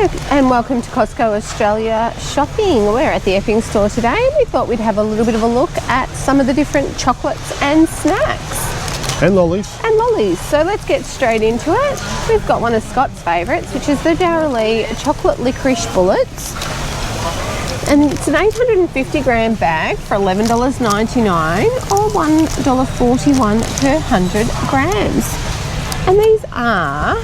Hi and welcome to Costco Australia Shopping. We're at the Epping store today. We thought we'd have a little bit of a look at some of the different chocolates and snacks. And lollies. And lollies. So let's get straight into it. We've got one of Scott's favourites, which is the Dairy chocolate licorice bullets. And it's an 850 gram bag for $11.99 or $1.41 per 100 grams. And these are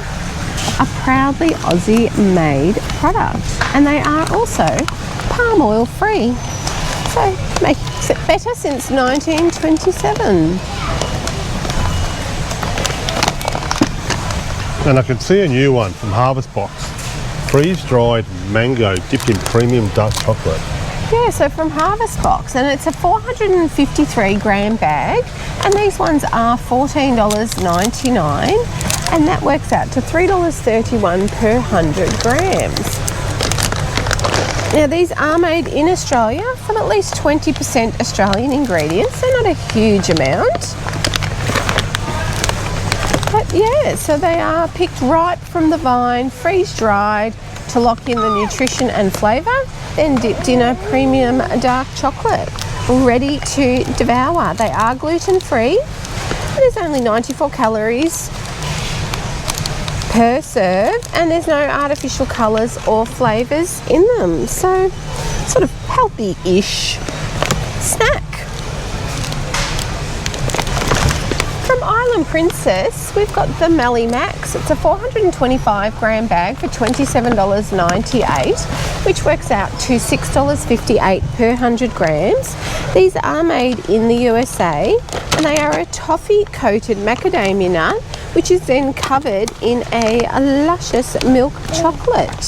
a proudly Aussie made product, and they are also palm oil free, so makes it better since 1927. And I can see a new one from Harvest Box, freeze-dried mango dipped in premium dark chocolate. Yeah, so from Harvest Box, and it's a 453 gram bag, and these ones are $14.99, and that works out to $3.31 per 100 grams. Now these are made in Australia from at least 20% Australian ingredients. They're not a huge amount, but yeah, so they are picked right from the vine, freeze-dried to lock in the nutrition and flavour, then dipped in a premium dark chocolate, ready to devour. They are gluten-free. There's only 94 calories per serve, and there's no artificial colours or flavours in them, so sort of healthy-ish snack. From Island Princess, we've got the Melly Max. It's a 425 gram bag for $27.98, which works out to $6.58 per 100 grams. These are made in the USA, and they are a toffee-coated macadamia nut, which is then covered in a luscious milk chocolate.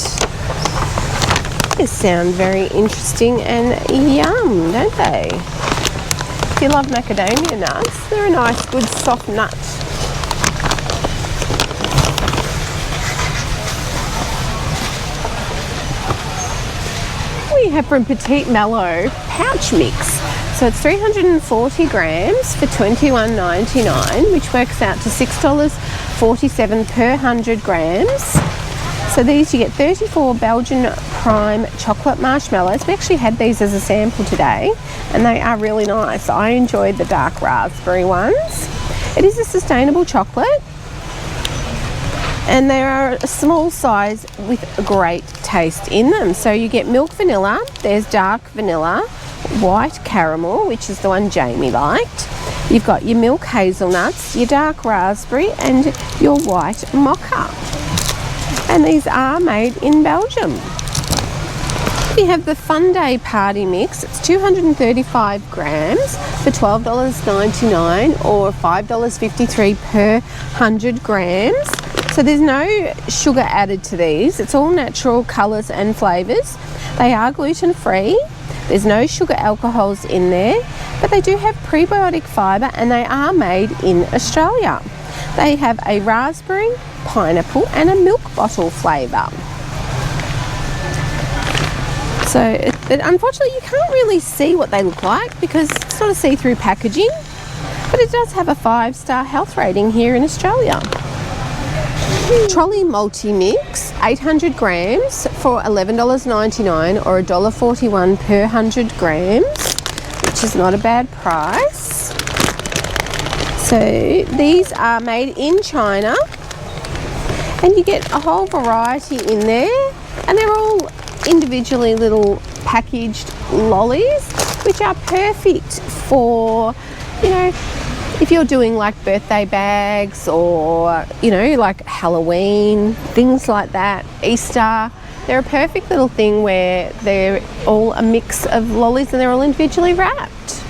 They sound very interesting and yum, don't they? If you love macadamia nuts, they're a nice, good, soft nut. We have from Petite Mellow pouch mix. So it's 340 grams for $21.99, which works out to $6.47 per 100 grams. So these, you get 34 Belgian prime chocolate marshmallows. We actually had these as a sample today, and they are really nice. I enjoyed the dark raspberry ones. It is a sustainable chocolate, and they are a small size with a great taste in them. So you get milk vanilla, there's dark vanilla, white caramel, which is the one Jamie liked. You've got your milk hazelnuts, your dark raspberry, and your white mocha. And these are made in Belgium. We have the Fun Day Party Mix. It's 235 grams for $12.99 or $5.53 per 100 grams. So there's no sugar added to these. It's all natural colours and flavours. They are gluten-free. There's no sugar alcohols in there, but they do have prebiotic fibre, and they are made in Australia. They have a raspberry, pineapple and a milk bottle flavour. So, but unfortunately you can't really see what they look like because it's not a see-through packaging, but it does have a 5-star health rating here in Australia. Trolley multi-mix, 800 grams for $11.99 or $1.41 per 100 grams, which is not a bad price. So these are made in China, and you get a whole variety in there, and they're all individually little packaged lollies, which are perfect for, you know, if you're doing like birthday bags or, you know, like Halloween, things like that, Easter. They're a perfect little thing where they're all a mix of lollies and they're all individually wrapped.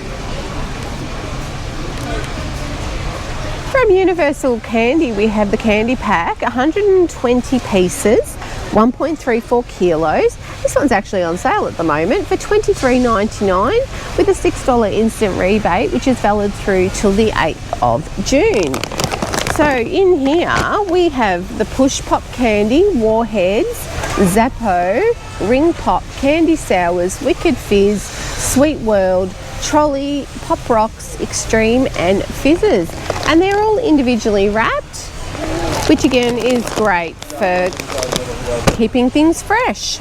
From Universal Candy, we have the candy pack, 120 pieces, 1.34 kilos. This one's actually on sale at the moment for $23.99 with a $6 instant rebate, which is valid through till the 8th of June. So in here we have the Push Pop Candy, Warheads, Zappo, Ring Pop, Candy Sours, Wicked Fizz, Sweet World, Trolley, Pop Rocks, Extreme and Fizzes. And they're all individually wrapped, which again is great for keeping things fresh.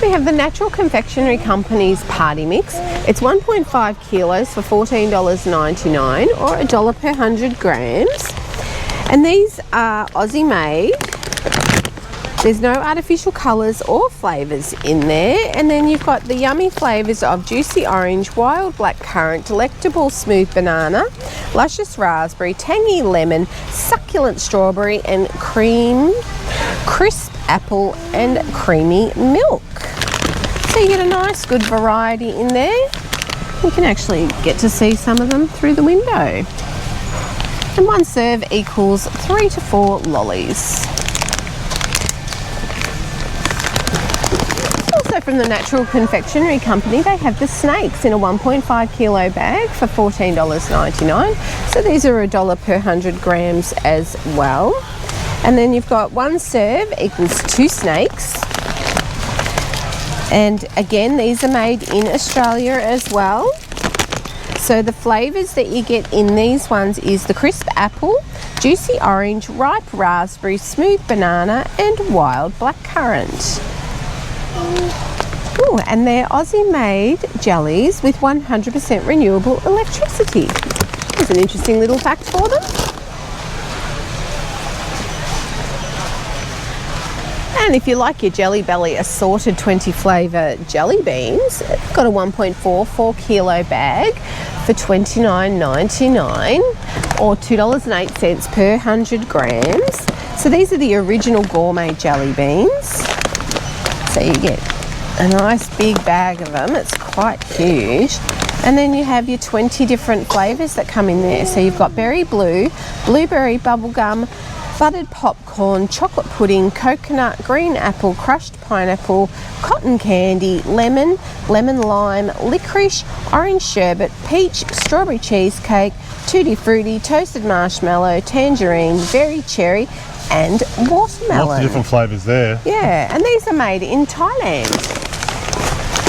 We have the Natural Confectionery Company's Party Mix. It's 1.5 kilos for $14.99 or $1 per 100 grams. And these are Aussie made. There's no artificial colours or flavours in there. And then you've got the yummy flavours of juicy orange, wild black currant, delectable smooth banana, luscious raspberry, tangy lemon, succulent strawberry and crisp apple and creamy milk. So you get a nice good variety in there. You can actually get to see some of them through the window. And one serve equals 3 to 4 lollies. Also from the Natural Confectionery Company, they have the snakes in a 1.5 kilo bag for $14.99. So these are $1 per 100 grams as well. And then you've got one serve equals 2 snakes. And again, these are made in Australia as well. So the flavours that you get in these ones is the crisp apple, juicy orange, ripe raspberry, smooth banana and wild blackcurrant. Ooh, and they're Aussie made jellies with 100% renewable electricity. There's an interesting little fact for them. And if you like your Jelly Belly assorted 20 flavour jelly beans, it's got a 1.44 kilo bag for $29.99 or $2.08 per 100 grams. So these are the original gourmet jelly beans. So you get a nice big bag of them. It's quite huge. And then you have your 20 different flavours that come in there. So you've got berry blue, blueberry bubblegum, buttered popcorn, chocolate pudding, coconut, green apple, crushed pineapple, cotton candy, lemon, lemon lime, licorice, orange sherbet, peach, strawberry cheesecake, tutti frutti, toasted marshmallow, tangerine, berry cherry and watermelon. Lots of different flavours there. Yeah, and these are made in Thailand.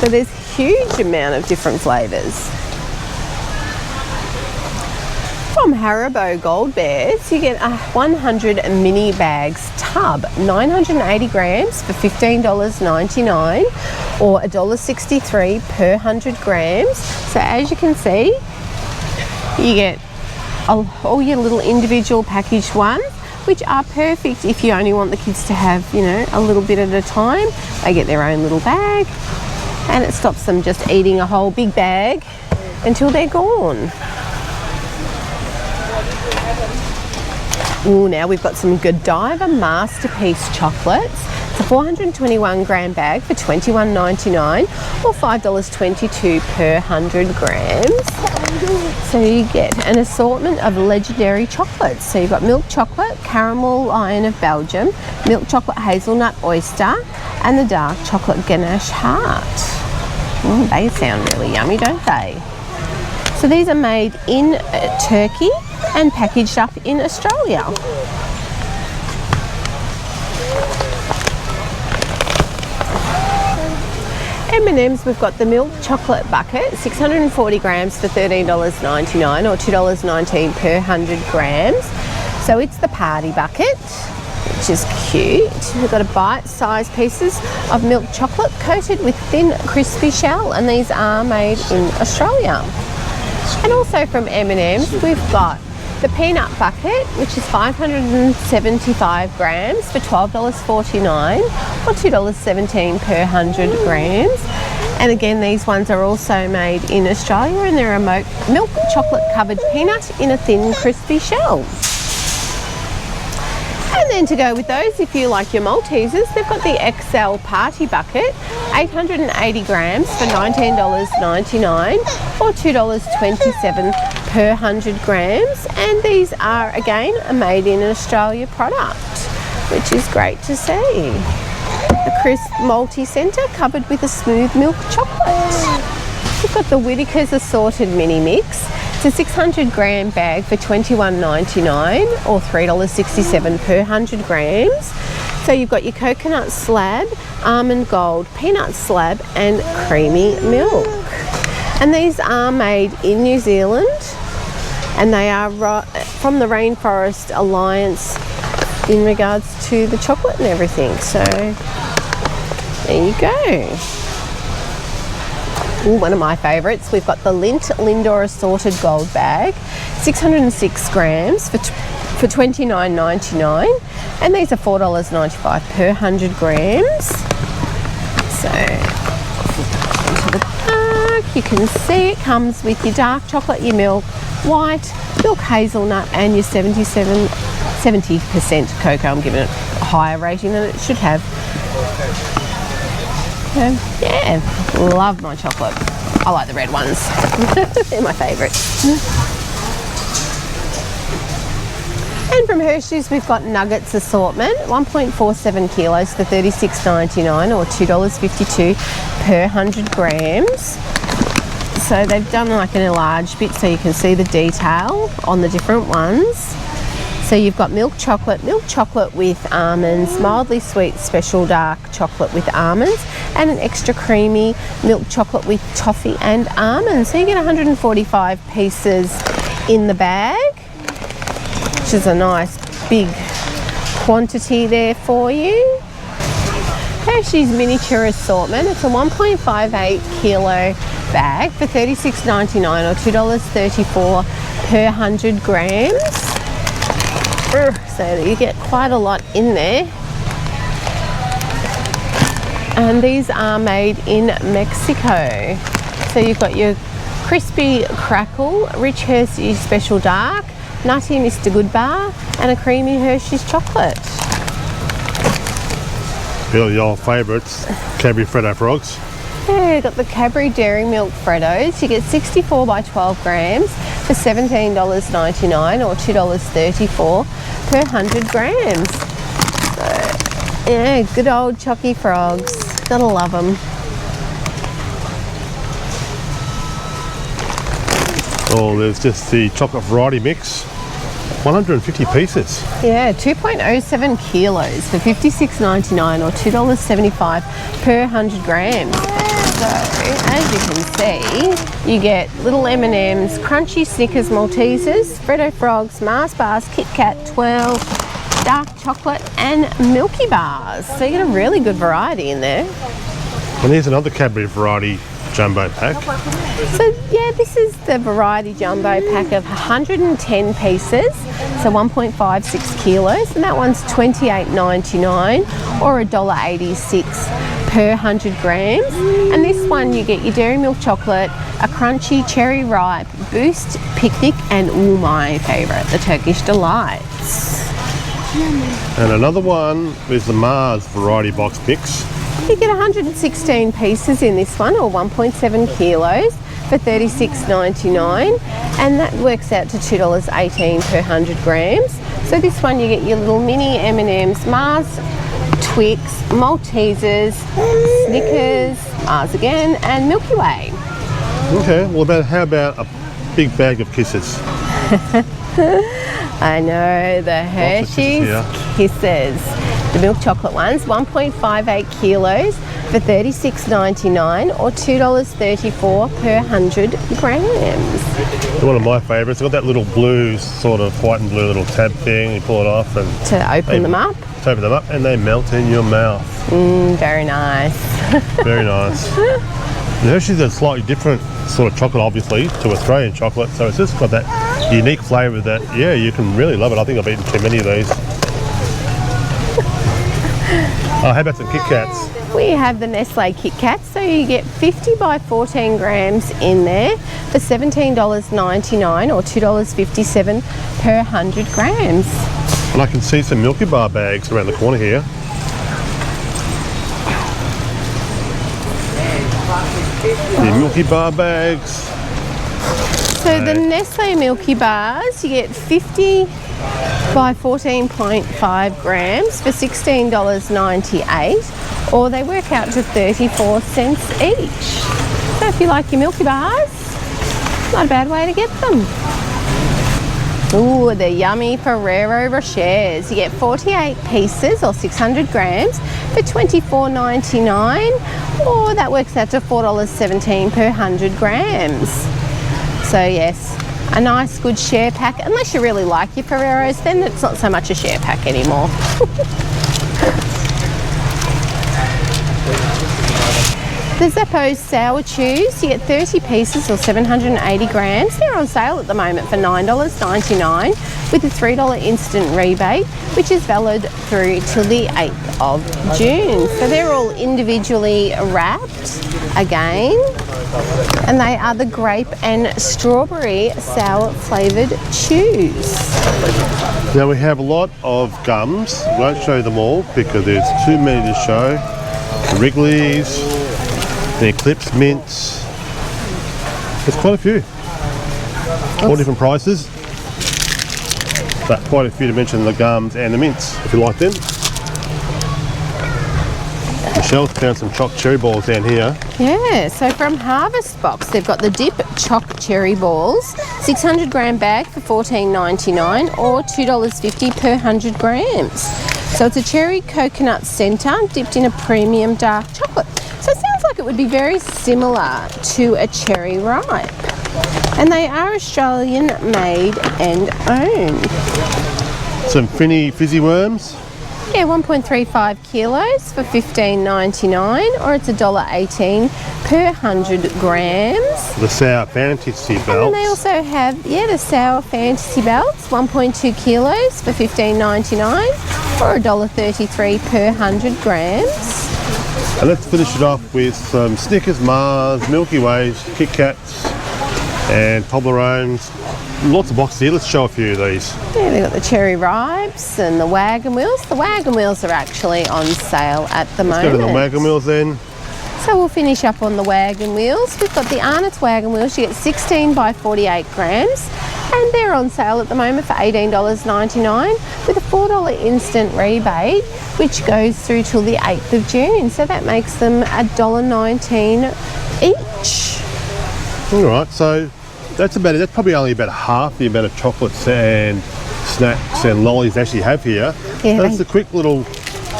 So there's a huge amount of different flavours. From Haribo Gold Bears, you get a 100 mini bags tub, 980 grams for $15.99 or $1.63 per 100 grams. So as you can see, you get all your little individual packaged ones, which are perfect if you only want the kids to have, you know, a little bit at a time. They get their own little bag and it stops them just eating a whole big bag until they're gone. Ooh, now we've got some Godiva Masterpiece chocolates. It's a 421 gram bag for $21.99 or $5.22 per 100 grams. So you get an assortment of legendary chocolates. So you've got milk chocolate, caramel lion of Belgium, milk chocolate hazelnut oyster, and the dark chocolate ganache heart. Ooh, they sound really yummy, don't they? So these are made in Turkey and packaged up in Australia. M&M's, we've got the milk chocolate bucket, 640 grams for $13.99 or $2.19 per 100 grams. So it's the party bucket, which is cute. We've got a bite-sized pieces of milk chocolate coated with thin crispy shell, and these are made in Australia. And also from M&M's, we've got the peanut bucket, which is 575 grams for $12.49 or $2.17 per 100 grams. And again, these ones are also made in Australia, and they're a milk chocolate covered peanut in a thin crispy shell. And then to go with those, if you like your Maltesers, they've got the XL Party Bucket, 880 grams for $19.99 or $2.27 per 100 grams. And these are, again, a made in Australia product, which is great to see. A crisp multi-centre covered with a smooth milk chocolate. We've got the Whittaker's Assorted Mini Mix. It's a 600 gram bag for $21.99 or $3.67 per 100 grams. So you've got your coconut slab, almond gold, peanut slab and creamy milk. And these are made in New Zealand And they are from the Rainforest Alliance in regards to the chocolate and everything. So there you go. Ooh, one of my favourites, we've got the Lindor Assorted Gold Bag, 606 grams for $29.99, and these are $4.95 per 100 grams. So into the back, you can see it comes with your dark chocolate, your milk, white, milk hazelnut, and your 70% cocoa. I'm giving it a higher rating than it should have. Yeah, love my chocolate. I like the red ones. They're my favourite. And from Hershey's, we've got Nuggets assortment, 1.47 kilos for $36.99 or $2.52 per 100 grams. So they've done like an enlarged bit so you can see the detail on the different ones. So you've got milk chocolate with almonds, mildly sweet special dark chocolate with almonds, and an extra creamy milk chocolate with toffee and almonds. So you get 145 pieces in the bag, which is a nice big quantity there for you. Hershey's miniature assortment, it's a 1.58 kilo bag for $36.99 or $2.34 per 100 grams. So you get quite a lot in there. And these are made in Mexico. So you've got your crispy crackle, rich Hershey's special dark, nutty Mr. Good Bar, and a creamy Hershey's chocolate. Bill, your favourites, Cadbury Freddo Frogs. Yeah, you've got the Cadbury Dairy Milk Freddos. You get 64 by 12 grams for $17.99 or $2.34 per 100 grams. So, yeah, good old Chocky Frogs. Gotta love them. Oh, there's just the chocolate variety mix. 150 pieces. Yeah, 2.07 kilos for $56.99 or $2.75 per 100 grams. So, as you can see, you get little M&Ms, crunchy Snickers Maltesers, Freddo Frogs, Mars bars, Kit Kat 12, dark chocolate and Milky Bars. So you get a really good variety in there. And here's another Cadbury variety jumbo pack. So yeah, this is the variety jumbo pack of 110 pieces, so 1.56 kilos, and that one's $28.99 or $1.86 per 100 grams. And this one you get your dairy milk chocolate, a crunchy cherry ripe boost picnic, and my favourite, the Turkish delights. And another one is the Mars variety box mix. You get 116 pieces in this one, or 1.7 kilos for $36.99, and that works out to $2.18 per 100 grams. So this one you get your little mini M&Ms, Mars, Twix, Maltesers, Snickers, Mars again, and Milky Way. Okay, well how about a big bag of kisses? I know, the Hershey's Kisses. The milk chocolate ones, 1.58 kilos for $36.99 or $2.34 per 100 grams. One of my favourites. It's got that little blue, sort of white and blue little tab thing. You pull it off and to open them up. To open them up, and they melt in your mouth. Very nice. Very nice. The Hershey's is a slightly different sort of chocolate, obviously, to Australian chocolate. So it's just got that unique flavour that, yeah, you can really love it. I think I've eaten too many of these. Oh, how about some Kit Kats? We have the Nestle Kit Kats, so you get 50 by 14 grams in there for $17.99 or $2.57 per 100 grams. And I can see some Milky Bar bags around the corner here. The Milky Bar bags. So the Nestle Milky Bars, you get 50 by 14.5 grams for $16.98, or they work out to 34 cents each. So if you like your Milky Bars, not a bad way to get them. Ooh, the yummy Ferrero Rochers. You get 48 pieces or 600 grams for $24.99, or that works out to $4.17 per 100 grams. So yes, a nice good share pack. Unless you really like your Ferreros, then it's not so much a share pack anymore. The Zappos Sour Chews, you get 30 pieces or 780 grams. They're on sale at the moment for $9.99 with a $3 instant rebate, which is valid through till the 8th of June. So they're all individually wrapped again, and they are the grape and strawberry sour flavoured chews. Now we have a lot of gums. We won't show them all because there's too many to show. The Wrigley's, the Eclipse mints. There's quite a few. All different prices. But quite a few to mention, the gums and the mints, if you like them. Michelle's found some choc cherry balls down here. Yeah, so from Harvest Box, they've got the Dip Choc Cherry Balls, 600 gram bag for $14.99 or $2.50 per 100 grams. So it's a cherry coconut centre dipped in a premium dark chocolate. So it sounds like it would be very similar to a cherry ripe. And they are Australian made and owned. Some Finny fizzy worms. Yeah, 1.35 kilos for $15.99 or it's $1.18 per 100 grams. The Sour Fantasy belts. And they also have, the Sour Fantasy belts, 1.2 kilos for $15.99 or $1.33 per 100 grams. And let's finish it off with some Snickers, Mars, Milky Ways, Kit Kats and Toblerones. Lots of boxes here. Let's show a few of these. Yeah, they've got the cherry ripes and the wagon wheels. The wagon wheels are actually on sale at the moment. Let's go to the wagon wheels then. So we'll finish up on the wagon wheels. We've got the Arnott's wagon wheels. You get 16 by 48 grams and they're on sale at the moment for $18.99 with a $4 instant rebate, which goes through till the 8th of June. So that makes them $1.19 each. All right, so that's probably only about half the amount of chocolates and snacks and lollies they actually have here. Yeah, that's a quick little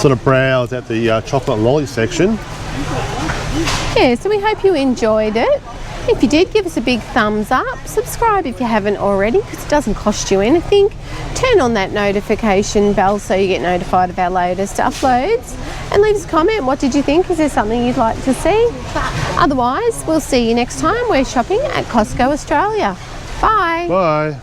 sort of browse at the chocolate and lolly section. Yeah, so we hope you enjoyed it. If you did, give us a big thumbs up. Subscribe if you haven't already because it doesn't cost you anything. Turn on that notification bell so you get notified of our latest uploads. And leave us a comment. What did you think? Is there something you'd like to see? Otherwise, we'll see you next time. We're shopping at Costco Australia. Bye. Bye.